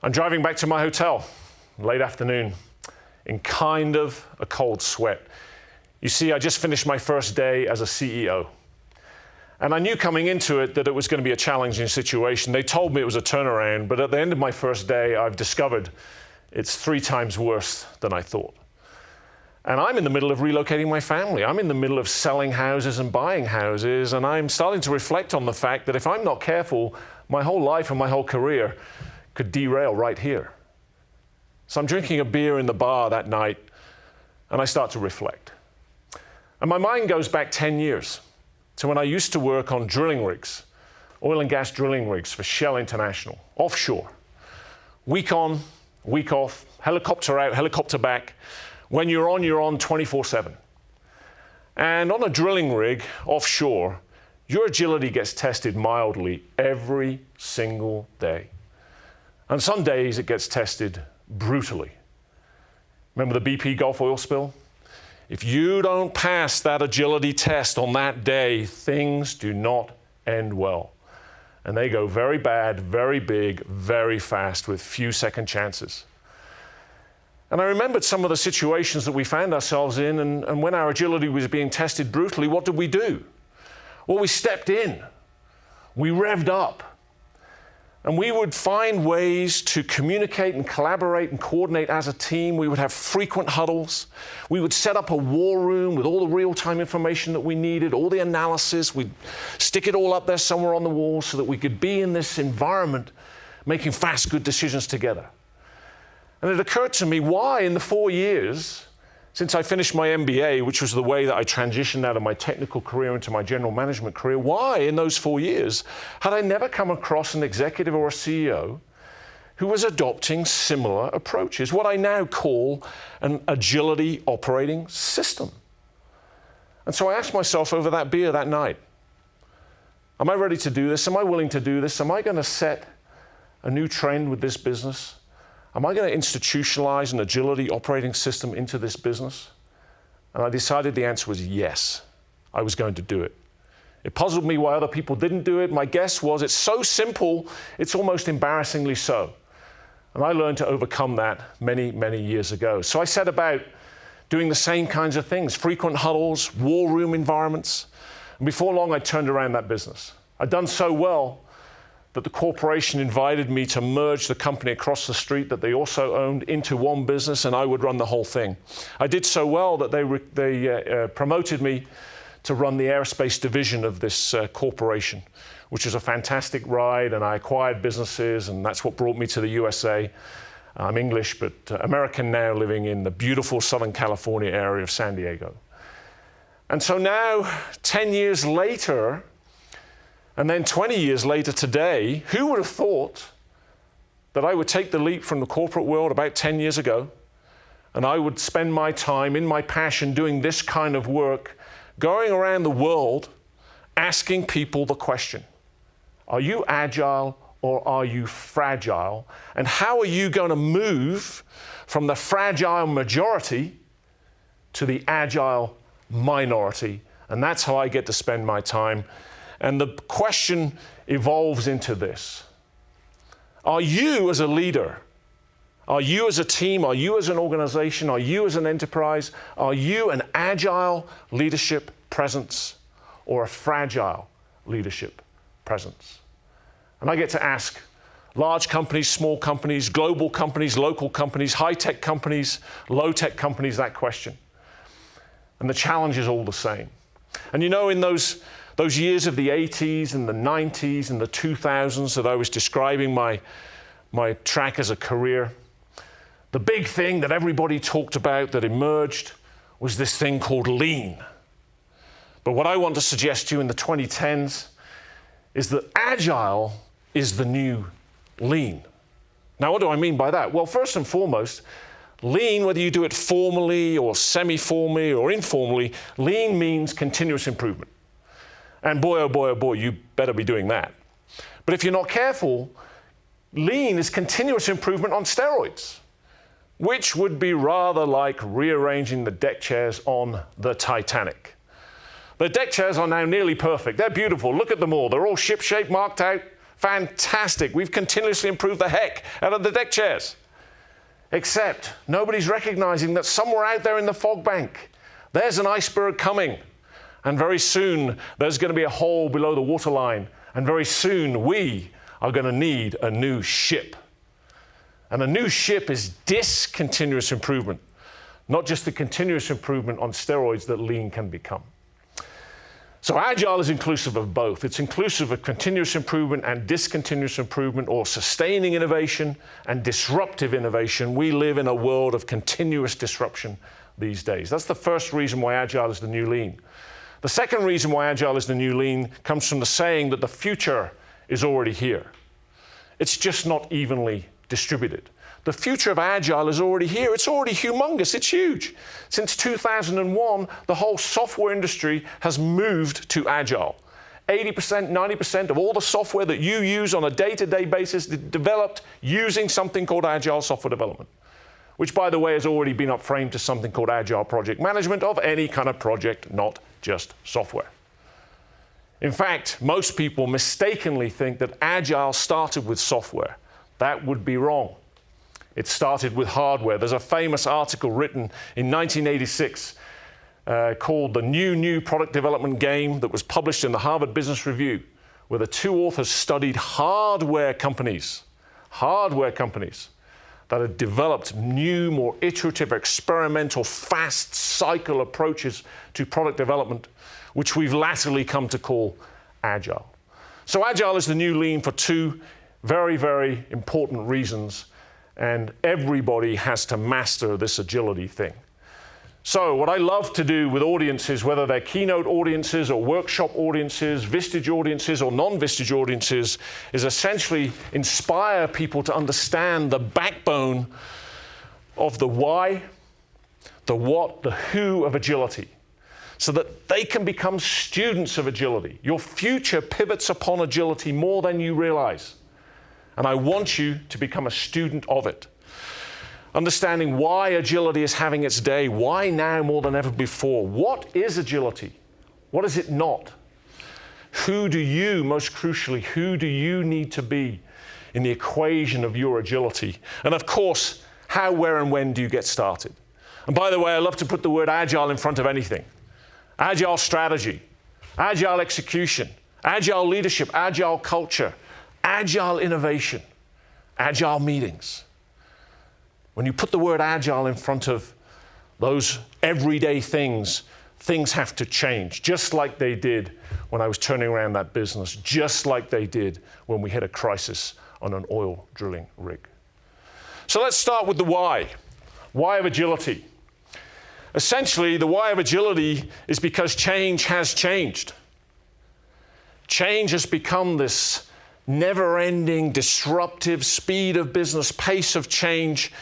I'm driving back to my hotel, late afternoon, in kind of a cold sweat. You see, I just finished my first day as a CEO. And I knew coming into it that it was going to be a challenging situation. They told me it was a turnaround, but at the end of my first day, I've discovered it's 3 times worse than I thought. And I'm in the middle of relocating my family. I'm in the middle of selling houses and buying houses, and I'm starting to reflect on the fact that if I'm not careful, my whole life and my whole career could derail right here. So I'm drinking a beer in the bar that night, and I start to reflect. And my mind goes back 10 years to when I used to work on drilling rigs, oil and gas drilling rigs for Shell International, offshore. Week on, week off, helicopter out, helicopter back. When you're on 24/7. And on a drilling rig offshore, your agility gets tested mildly every single day. And some days it gets tested brutally. Remember the BP Gulf oil spill? If you don't pass that agility test on that day, things do not end well. And they go very bad, very big, very fast with few second chances. And I remembered some of the situations that we found ourselves in, and when our agility was being tested brutally, what did we do? Well, we stepped in. We revved up. And we would find ways to communicate and collaborate and coordinate as a team. We would have frequent huddles. We would set up a war room with all the real-time information that we needed, all the analysis. We'd stick it all up there somewhere on the wall so that we could be in this environment making fast, good decisions together. And it occurred to me, why in the 4 years since I finished my MBA, which was the way that I transitioned out of my technical career into my general management career, why in those 4 years had I never come across an executive or a CEO who was adopting similar approaches, what I now call an agility operating system? And so I asked myself over that beer that night, am I ready to do this? Am I willing to do this? Am I going to set a new trend with this business? Am I going to institutionalize an agility operating system into this business? And I decided the answer was yes, I was going to do it. It puzzled me why other people didn't do it. My guess was it's so simple, it's almost embarrassingly so. And I learned to overcome that many, many years ago. So I set about doing the same kinds of things, frequent huddles, war room environments. And before long, I turned around that business. I'd done so well that the corporation invited me to merge the company across the street that they also owned into one business, and I would run the whole thing. I did so well that they promoted me to run the aerospace division of this corporation, which was a fantastic ride, and I acquired businesses, and that's what brought me to the USA. I'm English, but American now, living in the beautiful Southern California area of San Diego. And so now, 10 years later, and then 20 years later today, who would have thought that I would take the leap from the corporate world about 10 years ago, and I would spend my time in my passion doing this kind of work, going around the world asking people the question, are you agile or are you fragile? And how are you going to move from the fragile majority to the agile minority? And that's how I get to spend my time. And the question evolves into this. Are you as a leader, are you as a team, are you as an organization, are you as an enterprise, are you an agile leadership presence or a fragile leadership presence? And I get to ask large companies, small companies, global companies, local companies, high-tech companies, low-tech companies that question. And the challenge is all the same. And you know, in those years of the 80s and the 90s and the 2000s that I was describing my track as a career, the big thing that everybody talked about that emerged was this thing called lean. But what I want to suggest to you in the 2010s is that agile is the new lean. Now, what do I mean by that? Well, first and foremost, lean, whether you do it formally or semi-formally or informally, lean means continuous improvement. And boy, oh boy, oh boy, you better be doing that. But if you're not careful, lean is continuous improvement on steroids, which would be rather like rearranging the deck chairs on the Titanic. The deck chairs are now nearly perfect. They're beautiful. Look at them all. They're all ship-shape, marked out, Fantastic. We've continuously improved the heck out of the deck chairs. Except nobody's recognizing that somewhere out there in the fog bank, there's an iceberg coming. And very soon, there's going to be a hole below the waterline. And very soon, we are going to need a new ship. And a new ship is discontinuous improvement, not just the continuous improvement on steroids that lean can become. So Agile is inclusive of both. It's inclusive of continuous improvement and discontinuous improvement, or sustaining innovation and disruptive innovation. We live in a world of continuous disruption these days. That's the first reason why Agile is the new lean. The second reason why Agile is the new lean comes from the saying that the future is already here. It's just not evenly distributed. The future of Agile is already here. It's already humongous. It's huge. Since 2001, the whole software industry has moved to Agile. 80%, 90% of all the software that you use on a day-to-day basis is developed using something called Agile software development, which, by the way, has already been upframed to something called Agile project management of any kind of project, not just software. In fact, most people mistakenly think that Agile started with software. That would be wrong. It started with hardware. There's a famous article written in 1986 called The New Product Development Game that was published in the Harvard Business Review, where the two authors studied hardware companies that had developed new, more iterative, experimental, fast cycle approaches to product development, which we've latterly come to call Agile. So Agile is the new lean for two very, very important reasons. And everybody has to master this agility thing. So what I love to do with audiences, whether they're keynote audiences or workshop audiences, Vistage audiences or non-Vistage audiences, is essentially inspire people to understand the backbone of the why, the what, the who of agility, so that they can become students of agility. Your future pivots upon agility more than you realize. And I want you to become a student of it. Understanding why agility is having its day, why now more than ever before. What is agility? What is it not? Who do you, most crucially, who do you need to be in the equation of your agility? And of course, how, where, and when do you get started? And by the way, I love to put the word Agile in front of anything. Agile strategy, Agile execution, Agile leadership, Agile culture, Agile innovation, Agile meetings. When you put the word Agile in front of those everyday things, things have to change, just like they did when I was turning around that business, just like they did when we hit a crisis on an oil drilling rig. So let's start with the why. Why of agility? Essentially, the why of agility is because change has changed. Change has become this never-ending, disruptive speed of business, pace of change.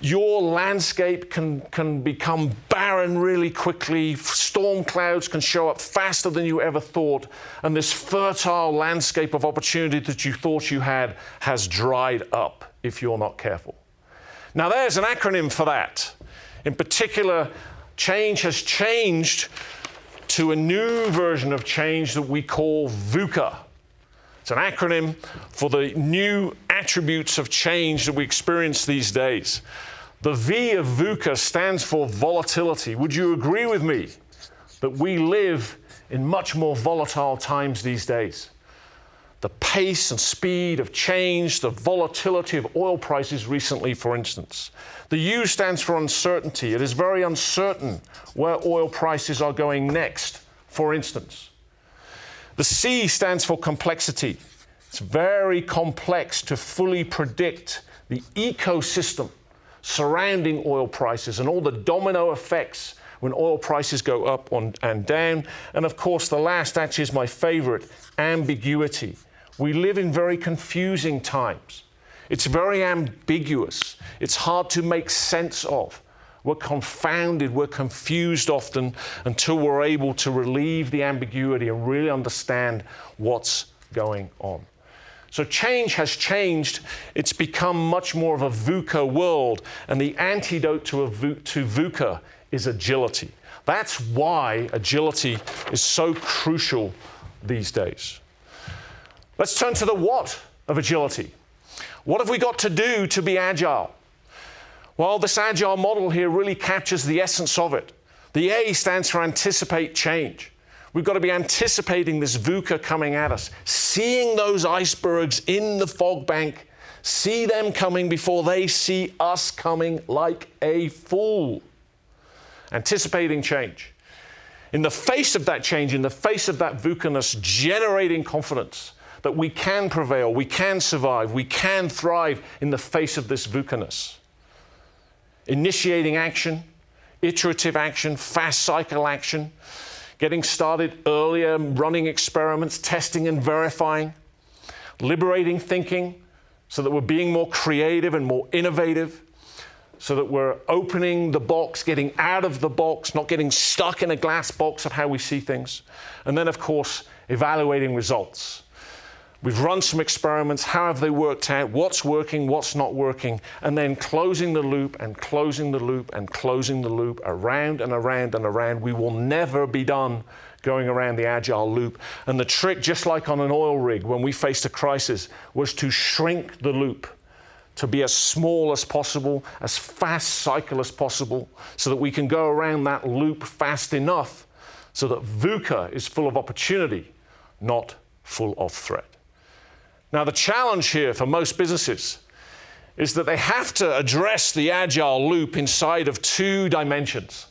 Your landscape can become barren really quickly. Storm clouds can show up faster than you ever thought. And this fertile landscape of opportunity that you thought you had has dried up if you're not careful. Now, there's an acronym for that. In particular, change has changed to a new version of change that we call VUCA. It's an acronym for the new attributes of change that we experience these days. The V of VUCA stands for volatility. Would you agree with me that we live in much more volatile times these days? The pace and speed of change, the volatility of oil prices recently, for instance. The U stands for uncertainty. It is very uncertain where oil prices are going next, for instance. The C stands for complexity. It's very complex to fully predict the ecosystem surrounding oil prices and all the domino effects when oil prices go up and down. And of course, the last actually is my favorite, ambiguity. We live in very confusing times. It's very ambiguous. It's hard to make sense of. We're confounded, we're confused often until we're able to relieve the ambiguity and really understand what's going on. So change has changed. It's become much more of a VUCA world, and the antidote to VUCA is agility. That's why agility is so crucial these days. Let's turn to the what of agility. What have we got to do to be agile? Well, this agile model here really captures the essence of it. The A stands for anticipate change. We've got to be anticipating this VUCA coming at us, seeing those icebergs in the fog bank, see them coming before they see us coming like a fool. Anticipating change. In the face of that change, in the face of that VUCA-ness, generating confidence that we can prevail, we can survive, we can thrive in the face of this VUCA-ness. Initiating action, iterative action, fast cycle action, getting started earlier, running experiments, testing and verifying, liberating thinking so that we're being more creative and more innovative, so that we're opening the box, getting out of the box, not getting stuck in a glass box of how we see things. And then, of course, evaluating results. We've run some experiments, how have they worked out, what's working, what's not working, and then closing the loop and closing the loop and closing the loop around and around and around. We will never be done going around the agile loop. And the trick, just like on an oil rig when we faced a crisis, was to shrink the loop, to be as small as possible, as fast cycle as possible, so that we can go around that loop fast enough so that VUCA is full of opportunity, not full of threat. Now, the challenge here for most businesses is that they have to address the agile loop inside of two dimensions.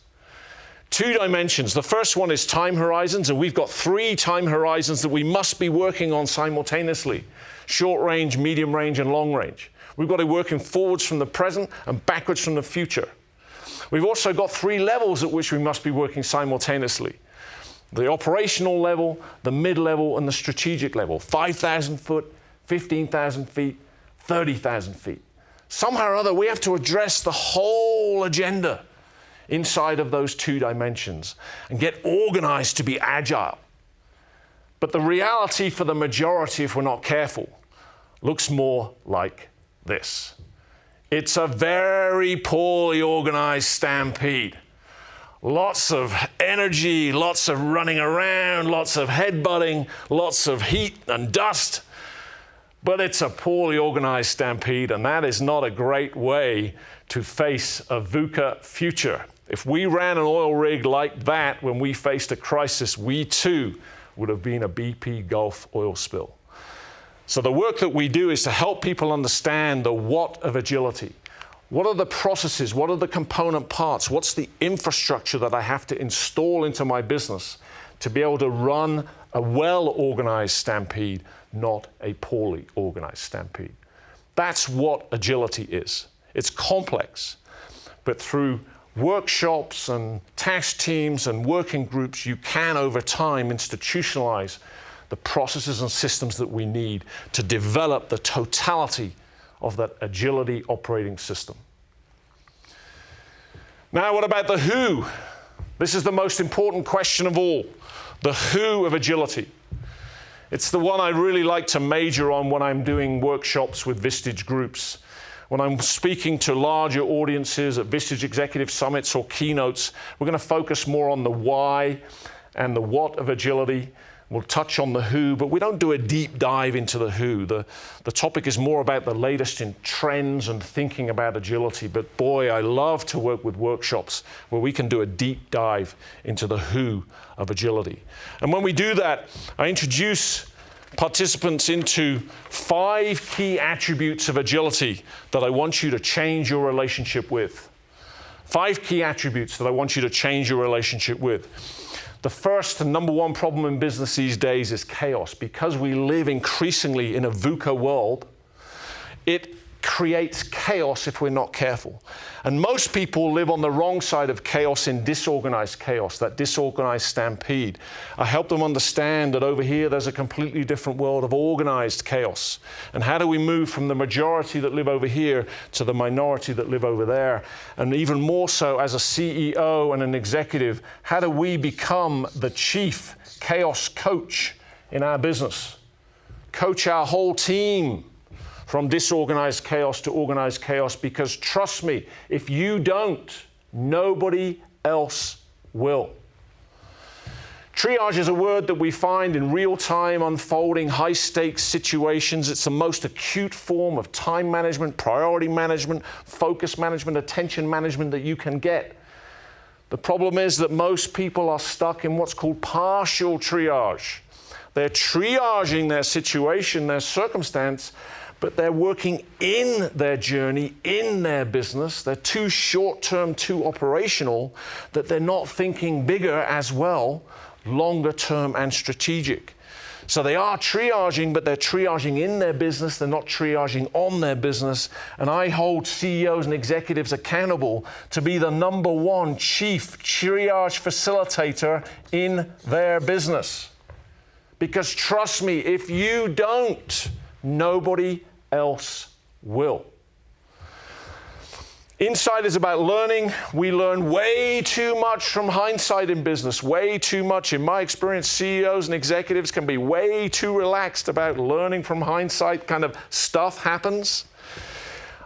Two dimensions. The first one is time horizons, and we've got 3 time horizons that we must be working on simultaneously: short range, medium range, and long range. We've got to be working forwards from the present and backwards from the future. We've also got 3 levels at which we must be working simultaneously: the operational level, the mid-level, and the strategic level. 5,000 foot, 15,000 feet, 30,000 feet. Somehow or other, we have to address the whole agenda inside of those 2 dimensions and get organized to be agile. But the reality for the majority, if we're not careful, looks more like this. It's a very poorly organized stampede. Lots of energy, lots of running around, lots of headbutting, lots of heat and dust. But it's a poorly organized stampede, and that is not a great way to face a VUCA future. If we ran an oil rig like that when we faced a crisis, we too would have been a BP Gulf oil spill. So the work that we do is to help people understand the what of agility. What are the processes? What are the component parts? What's the infrastructure that I have to install into my business to be able to run a well-organized stampede, not a poorly organized stampede? That's what agility is. It's complex, but through workshops and task teams and working groups, you can, over time, institutionalize the processes and systems that we need to develop the totality of that agility operating system. Now, what about the who? This is the most important question of all, the who of agility. It's the one I really like to major on when I'm doing workshops with Vistage groups. When I'm speaking to larger audiences at Vistage executive summits or keynotes, we're going to focus more on the why and the what of agility. We'll touch on the who, but we don't do a deep dive into the who. The topic is more about the latest in trends and thinking about agility. But boy, I love to work with workshops where we can do a deep dive into the who of agility. And when we do that, I introduce participants into 5 key attributes of agility that I want you to change your relationship with. 5 key attributes that I want you to change your relationship with. The first and number one problem in business these days is chaos. Because we live increasingly in a VUCA world, it creates chaos if we're not careful. And most people live on the wrong side of chaos, in disorganized chaos, that disorganized stampede. I help them understand that over here there's a completely different world of organized chaos. And how do we move from the majority that live over here to the minority that live over there? And even more so, as a CEO and an executive, how do we become the chief chaos coach in our business? Coach our whole team from disorganized chaos to organized chaos, because trust me, if you don't, nobody else will. Triage is a word that we find in real-time unfolding high-stakes situations. It's the most acute form of time management, priority management, focus management, attention management that you can get. The problem is that most people are stuck in what's called partial triage. They're triaging their situation, their circumstance, but they're working in their journey, in their business. They're too short-term, too operational, that they're not thinking bigger as well, longer term and strategic. So they are triaging, but they're triaging in their business. They're not triaging on their business. And I hold CEOs and executives accountable to be the #1 chief triage facilitator in their business. Because trust me, if you don't, nobody else will. Insight is about learning. We learn way too much from hindsight in business, way too much. In my experience, CEOs and executives can be way too relaxed about learning from hindsight. Kind of stuff happens.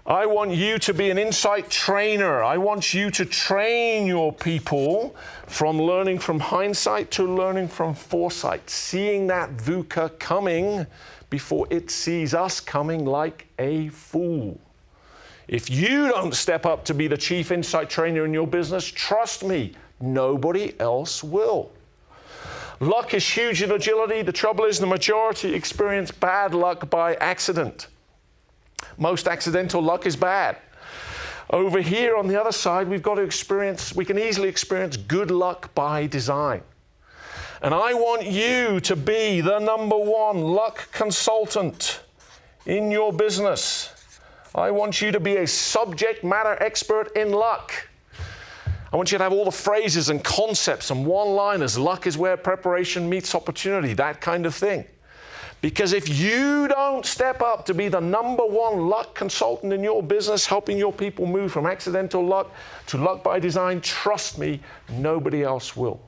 I want you to be an insight trainer. I want you to train your people from learning from hindsight to learning from foresight, seeing that VUCA coming before it sees us coming like a fool. If you don't step up to be the chief insight trainer in your business, trust me, nobody else will. Luck is huge in agility. The trouble is the majority experience bad luck by accident. Most accidental luck is bad. Over here on the other side, we can easily experience good luck by design. And I want you to be the #1 luck consultant in your business. I want you to be a subject matter expert in luck. I want you to have all the phrases and concepts and one-liners. Luck is where preparation meets opportunity, that kind of thing. Because if you don't step up to be the #1 luck consultant in your business, helping your people move from accidental luck to luck by design, trust me, nobody else will.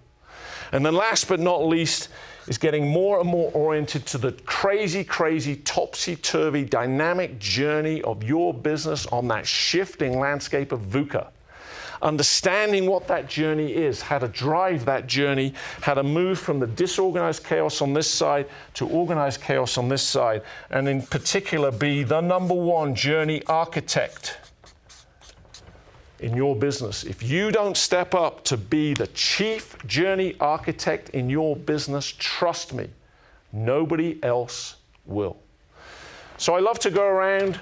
And then last but not least is getting more and more oriented to the crazy, topsy-turvy, dynamic journey of your business on that shifting landscape of VUCA. Understanding what that journey is, how to drive that journey, how to move from the disorganized chaos on this side to organized chaos on this side, and in particular be the #1 journey architect in your business. If you don't step up to be the chief journey architect in your business, trust me, nobody else will. So I love to go around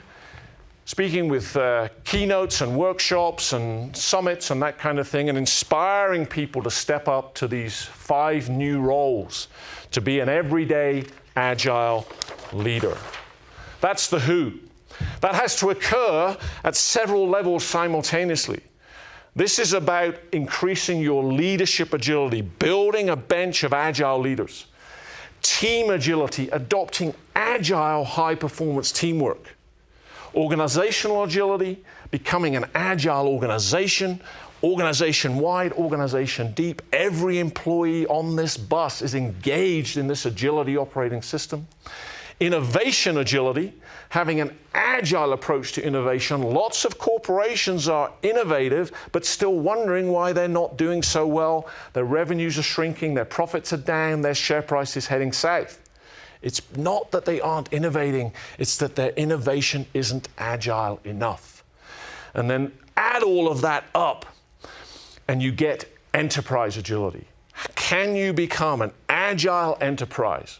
speaking with keynotes and workshops and summits and that kind of thing, and inspiring people to step up to these 5 new roles to be an everyday agile leader. That's the who. That has to occur at several levels simultaneously. This is about increasing your leadership agility, building a bench of agile leaders. Team agility, adopting agile high-performance teamwork. Organizational agility, becoming an agile organization, organization-wide, organization-deep. Every employee on this bus is engaged in this agility operating system. Innovation agility, having an agile approach to innovation. Lots of corporations are innovative, but still wondering why they're not doing so well. Their revenues are shrinking, their profits are down, their share price is heading south. It's not that they aren't innovating, it's that their innovation isn't agile enough. And then add all of that up, and you get enterprise agility. Can you become an agile enterprise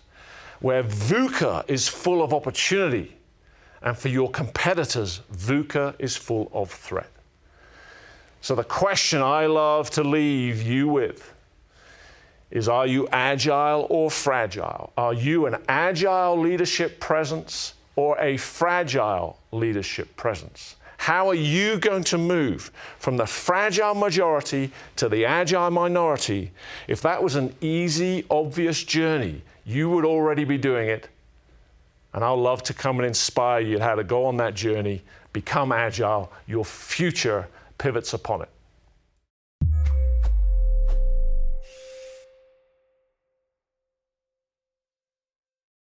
where VUCA is full of opportunity, and for your competitors, VUCA is full of threat? So the question I love to leave you with is, are you agile or fragile? Are you an agile leadership presence or a fragile leadership presence? How are you going to move from the fragile majority to the agile minority? If that was an easy, obvious journey, you would already be doing it. And I'll love to come and inspire you how to go on that journey, become agile. Your future pivots upon it.